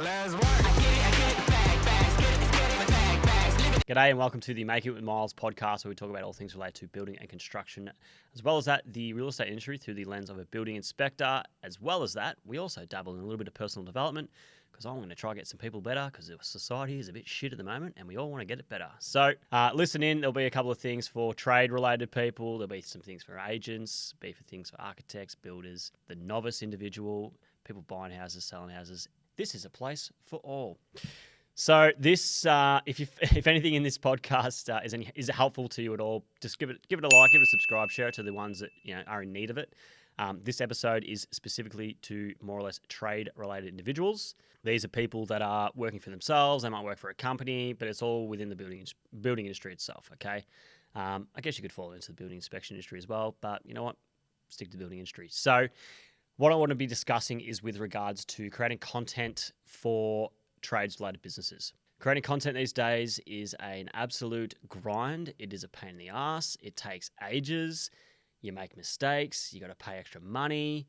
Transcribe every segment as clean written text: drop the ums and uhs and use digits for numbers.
Let's work. I get it, bags, get it, bags. G'day and welcome to the Making It With Myles podcast, where we talk about all things related to building and construction, as well as that, the real estate industry through the lens of a building inspector. As well as that, we also dabble in a little bit of personal development because I'm going to try to get some people better because society is a bit shit at the moment and we all want to get it better. So listen in, there'll be a couple of things for trade-related people, there'll be some things for agents, be for things for architects, builders, the novice individual, people buying houses, selling houses. This is a place for all. So this, if anything in this podcast is helpful to you at all, just give it a like, give it a subscribe, share it to the ones that are in need of it. This episode is specifically to more or less trade-related individuals. These are people that are working for themselves. They might work for a company, but it's all within the building industry itself. Okay, I guess you could fall into the building inspection industry as well, but you know what? Stick to the building industry. So what I want to be discussing is with regards to creating content for trades-related businesses. Creating content these days is an absolute grind. It is a pain in the ass. It takes ages. You make mistakes. You got to pay extra money.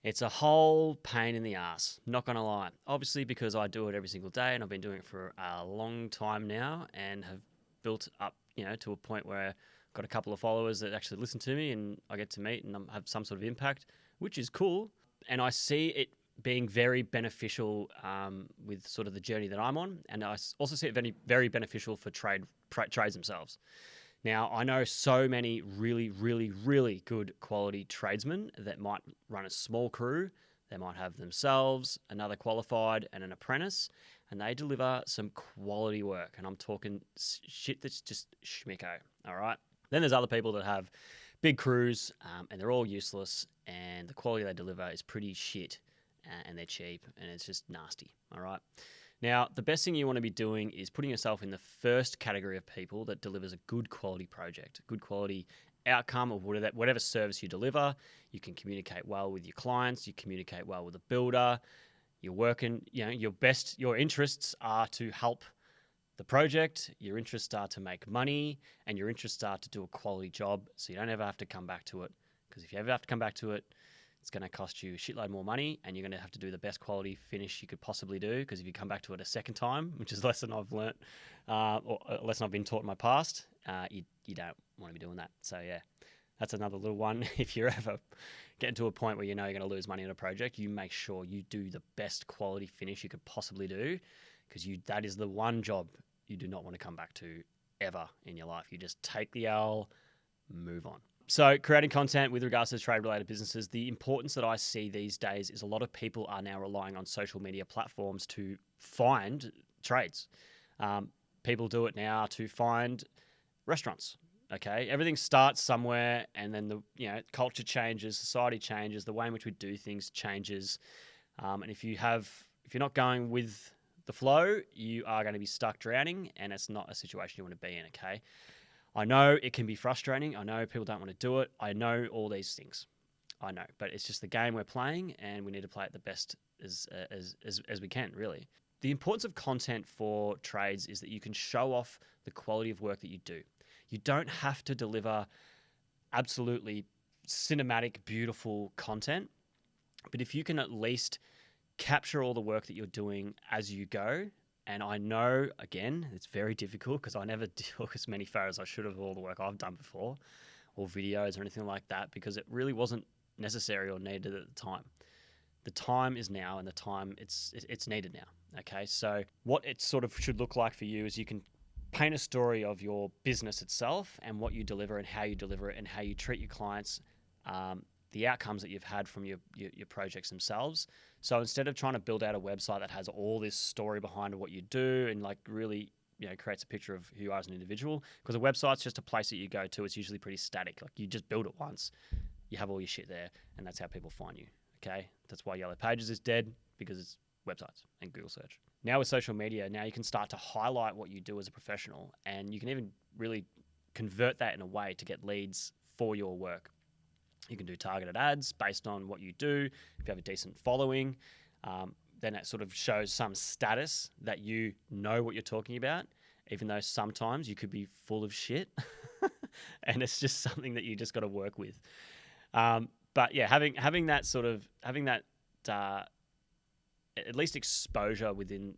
It's a whole pain in the ass. Not going to lie. Obviously, because I do it every single day and I've been doing it for a long time now and have built up, to a point where I've got a couple of followers that actually listen to me and I get to meet and have some sort of impact, which is cool. And I see it being very beneficial with sort of the journey that I'm on. And I also see it very, very beneficial for trades themselves. Now, I know so many really, really, really good quality tradesmen that might run a small crew. They might have themselves, another qualified and an apprentice, and they deliver some quality work. And I'm talking shit that's just schmicko, all right? Then there's other people that have big crews and they're all useless and the quality they deliver is pretty shit and they're cheap and it's just nasty, all right? Now, the best thing you want to be doing is putting yourself in the first category of people that delivers a good quality project, a good quality outcome of whatever service you deliver. You can communicate well with your clients, you communicate well with the builder, you're working, your interests are to help the project, your interests are to make money, and your interests are to do a quality job so you don't ever have to come back to it. Because if you ever have to come back to it, it's going to cost you a shitload more money and you're going to have to do the best quality finish you could possibly do, because if you come back to it a second time, which is a lesson I've learnt or a lesson I've been taught in my past, you don't want to be doing that. So yeah, that's another little one. If you're ever getting to a point where you're going to lose money on a project, you make sure you do the best quality finish you could possibly do, because that is the one job you do not want to come back to ever in your life. You just take the L, move on. So creating content with regards to trade-related businesses, the importance that I see these days is a lot of people are now relying on social media platforms to find trades. People do it now to find restaurants. Okay, everything starts somewhere, and then the culture changes, society changes, the way in which we do things changes, and if you're not going with the flow, you are going to be stuck drowning, and it's not a situation you want to be in. Okay. I know it can be frustrating. I know people don't want to do it. I know all these things. I know, but it's just the game we're playing and we need to play it the best as we can, really. The importance of content for trades is that you can show off the quality of work that you do. You don't have to deliver absolutely cinematic, beautiful content, but if you can at least capture all the work that you're doing as you go. And I know, again, it's very difficult because I never took as many photos as I should have of all the work I've done before, or videos or anything like that, because it really wasn't necessary or needed at the time. The time is now, and the time it's needed now. Okay, so what it sort of should look like for you is you can paint a story of your business itself and what you deliver and how you deliver it and how you treat your clients, the outcomes that you've had from your projects themselves. So instead of trying to build out a website that has all this story behind what you do and really creates a picture of who you are as an individual, because a website's just a place that you go to. It's usually pretty static. Like, you just build it once, you have all your shit there, and that's how people find you. Okay, that's why Yellow Pages is dead, because it's websites and Google search. Now with social media, now you can start to highlight what you do as a professional, and you can even really convert that in a way to get leads for your work. You can do targeted ads based on what you do. If you have a decent following, then it sort of shows some status that you know what you're talking about, even though sometimes you could be full of shit and it's just something that you just got to work with. But yeah, having that at least exposure within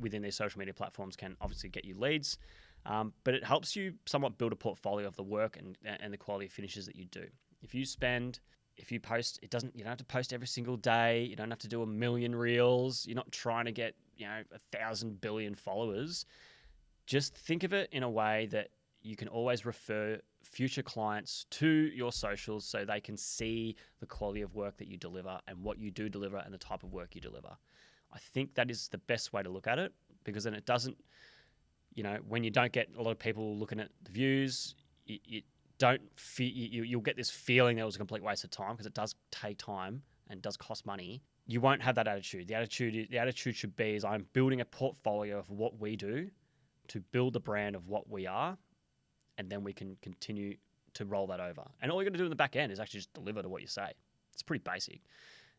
these social media platforms can obviously get you leads, but it helps you somewhat build a portfolio of the work and the quality of finishes that you do. If you post, you don't have to post every single day. You don't have to do 1 million reels. You're not trying to get 1,000 billion followers. Just think of it in a way that you can always refer future clients to your socials so they can see the quality of work that you deliver and what you do deliver and the type of work you deliver. I think that is the best way to look at it, because then it doesn't, when you don't get a lot of people looking at the views, you'll get this feeling that it was a complete waste of time, because it does take time and does cost money. You won't have that attitude. The attitude should be is I'm building a portfolio of what we do to build the brand of what we are, and then we can continue to roll that over. And all you're going to do in the back end is actually just deliver to what you say. It's pretty basic.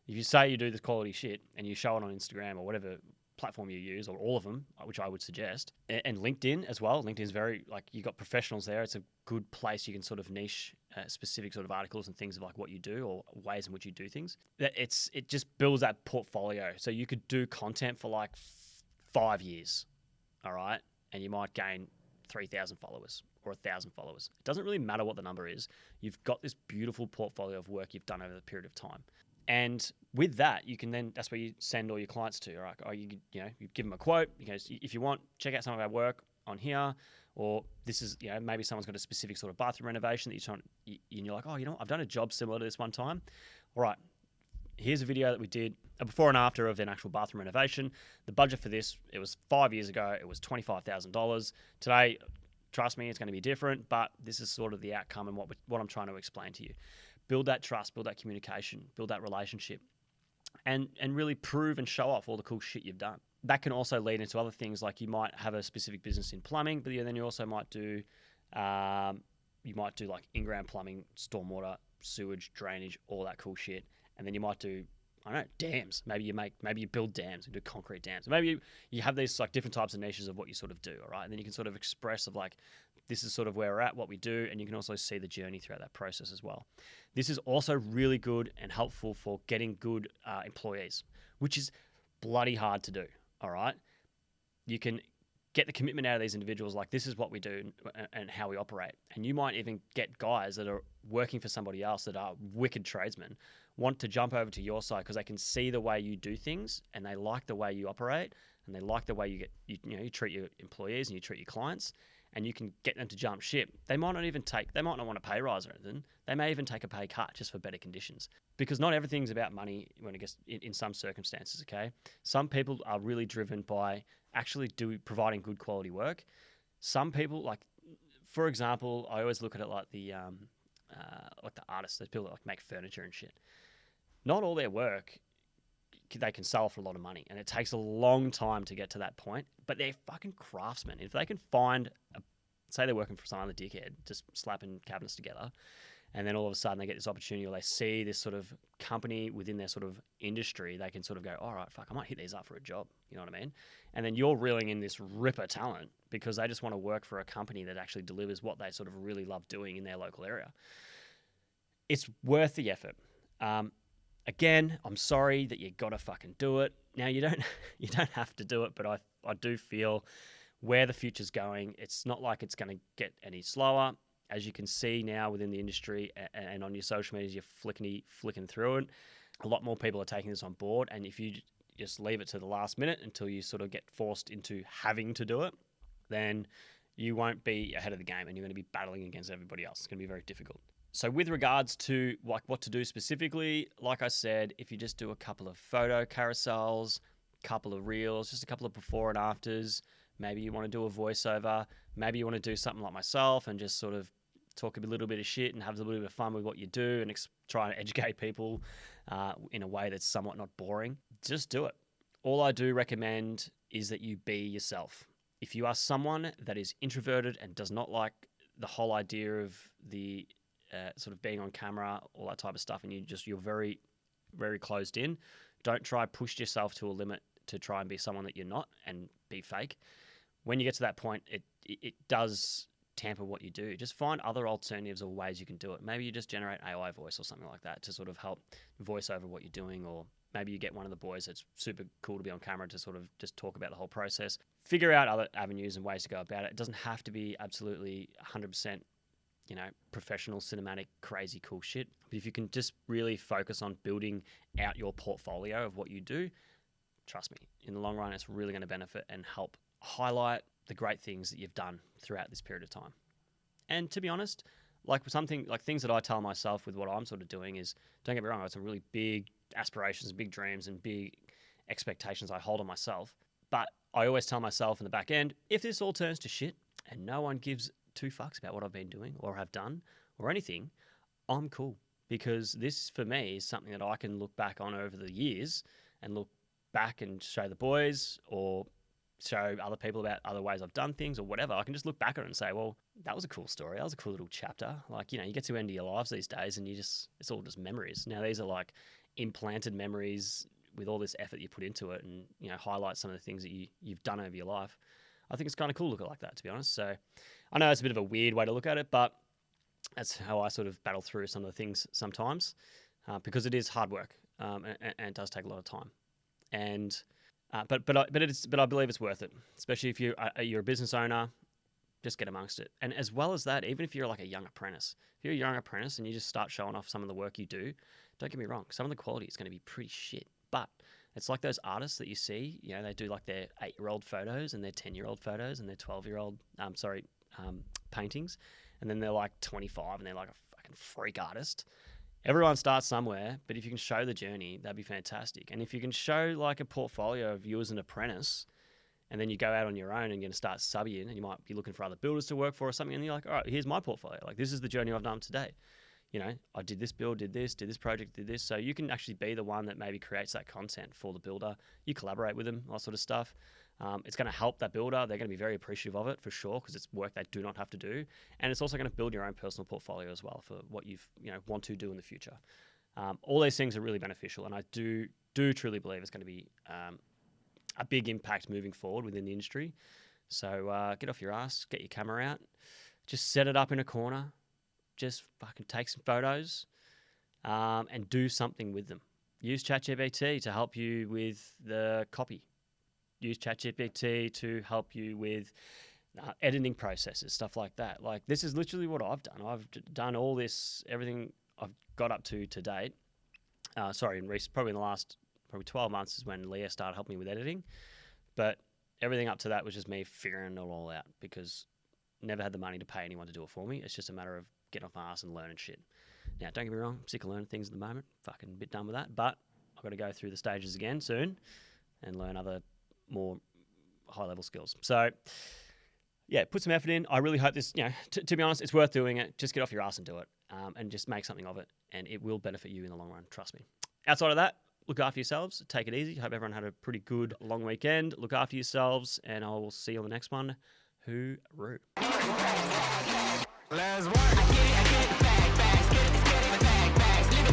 If you say you do this quality shit and you show it on Instagram or whatever platform you use, or all of them, which I would suggest, and LinkedIn as well. LinkedIn's very, you got professionals there. It's a good place you can sort of niche specific sort of articles and things of like what you do or ways in which you do things. It just builds that portfolio. So you could do content for like 5 years, all right? And you might gain 3,000 followers or 1,000 followers. It doesn't really matter what the number is. You've got this beautiful portfolio of work you've done over the period of time. And with that, you can then, that's where you send all your clients to, right? Or you give them a quote. If you want, check out some of our work on here. Or this is, maybe someone's got a specific sort of bathroom renovation that you're like, I've done a job similar to this one time. All right, here's a video that we did, a before and after of an actual bathroom renovation. The budget for this, it was 5 years ago, it was $25,000. Today, trust me, it's going to be different, but this is sort of the outcome and what I'm trying to explain to you. Build that trust, build that communication, build that relationship, and really prove and show off all the cool shit you've done. That can also lead into other things, like you might have a specific business in plumbing, but then you also might do, like in-ground plumbing, stormwater, sewage, drainage, all that cool shit. And then you might do, dams. Maybe you build dams and do concrete dams. Maybe you have these like different types of niches of what you sort of do, all right? And then you can sort of express of like, this is sort of where we're at, what we do, and you can also see the journey throughout that process as well. This is also really good and helpful for getting good employees, which is bloody hard to do, all right? You can get the commitment out of these individuals, like this is what we do and how we operate. And you might even get guys that are working for somebody else that are wicked tradesmen, want to jump over to your side because they can see the way you do things and they like the way you operate and they like the way you treat your employees and you treat your clients, and you can get them to jump ship. They might not want a pay rise or anything. They may even take a pay cut just for better conditions, because not everything's about money when it gets in some circumstances, okay? Some people are really driven by actually providing good quality work. Some people, like, for example, I always look at it like the artists, those people that like make furniture and shit. Not all their work they can sell for a lot of money, and it takes a long time to get to that point, but they're fucking craftsmen. If they can find, say they're working for some other dickhead, just slapping cabinets together, and then all of a sudden they get this opportunity, or they see this sort of company within their sort of industry, they can sort of go, all right, fuck, I might hit these up for a job. You know what I mean? And then you're reeling in this ripper talent because they just want to work for a company that actually delivers what they sort of really love doing in their local area. It's worth the effort. Again, I'm sorry that you got to fucking do it. Now, you don't have to do it, but I do feel where the future's going, it's not like it's going to get any slower. As you can see now within the industry and on your social medias, you're flicking through it. A lot more people are taking this on board, and if you just leave it to the last minute until you sort of get forced into having to do it, then you won't be ahead of the game and you're going to be battling against everybody else. It's going to be very difficult. So with regards to like what to do specifically, like I said, if you just do a couple of photo carousels, couple of reels, just a couple of before and afters, maybe you want to do a voiceover, maybe you want to do something like myself and just sort of talk a little bit of shit and have a little bit of fun with what you do and try and educate people in a way that's somewhat not boring, just do it. All I do recommend is that you be yourself. If you are someone that is introverted and does not like the whole idea of the sort of being on camera, all that type of stuff, and you're very, very closed in, don't try push yourself to a limit to try and be someone that you're not and be fake. When you get to that point, it does tamper what you do. Just find other alternatives or ways you can do it. Maybe you just generate AI voice or something like that to sort of help voice over what you're doing, or Maybe you get one of the boys that's super cool to be on camera to sort of just talk about the whole process. Figure out other avenues and ways to go about it. It doesn't have to be absolutely 100%, professional, cinematic, crazy cool shit. But if you can just really focus on building out your portfolio of what you do, trust me, in the long run, it's really going to benefit and help highlight the great things that you've done throughout this period of time. And to be honest, things that I tell myself with what I'm sort of doing is, don't get me wrong, I have some really big aspirations, big dreams, and big expectations I hold on myself. But I always tell myself in the back end, if this all turns to shit and no one gives two fucks about what I've been doing or have done or anything, I'm cool. Because this, for me, is something that I can look back on over the years and look back and show the boys or show other people about other ways I've done things or whatever. I can just look back at it and say, well, that was a cool story. That was a cool little chapter. Like, you get to the end of your lives these days and it's all just memories. Now, these are like implanted memories with all this effort you put into it and, highlight some of the things that you've done over your life. I think it's kind of cool to look at it like that, to be honest. So I know it's a bit of a weird way to look at it, but that's how I sort of battle through some of the things sometimes, because it is hard work, and it does take a lot of time. And but I believe it's worth it, especially if you're a business owner. Just get amongst it. And as well as that, even if you're like a young apprentice, if you're a young apprentice and you just start showing off some of the work you do, don't get me wrong, some of the quality is going to be pretty shit. But it's like those artists that you see, they do like their 8-year-old photos and their 10-year-old photos and their 12-year-old, paintings. And then they're like 25 and they're like a fucking freak artist. Everyone starts somewhere, but if you can show the journey, that'd be fantastic. And if you can show like a portfolio of you as an apprentice, and then you go out on your own and you're going to start subbing, and you might be looking for other builders to work for or something, and you're like, all right, here's my portfolio. Like, this is the journey I've done today. I did this build, did this project, did this. So you can actually be the one that maybe creates that content for the builder. You collaborate with them, all that sort of stuff. It's going to help that builder. They're going to be very appreciative of it for sure, because it's work they do not have to do. And it's also going to build your own personal portfolio as well for what you've want to do in the future. All these things are really beneficial, and I do truly believe it's going to be a big impact moving forward within the industry. So get off your ass, get your camera out, just set it up in a corner, just fucking take some photos, and do something with them. Use ChatGPT to help you with the copy. Use ChatGPT to help you with editing processes, stuff like that. Like, this is literally what I've done. I've done all this, everything I've got up to date. Probably in the last 12 months is when Leah started helping me with editing. But everything up to that was just me figuring it all out, because never had the money to pay anyone to do it for me. It's just a matter of getting off my ass and learning shit. Now, don't get me wrong, I'm sick of learning things at the moment. Fucking a bit done with that. But I've got to go through the stages again soon and learn other more high-level skills. So, yeah, put some effort in. I really hope this, to be honest, it's worth doing it. Just get off your ass and do it, and just make something of it, and it will benefit you in the long run. Trust me. Outside of that, look after yourselves. Take it easy. Hope everyone had a pretty good long weekend. Look after yourselves, and I will see you on the next one. Hooroo. Let's work. I get it, bags, get it, with that.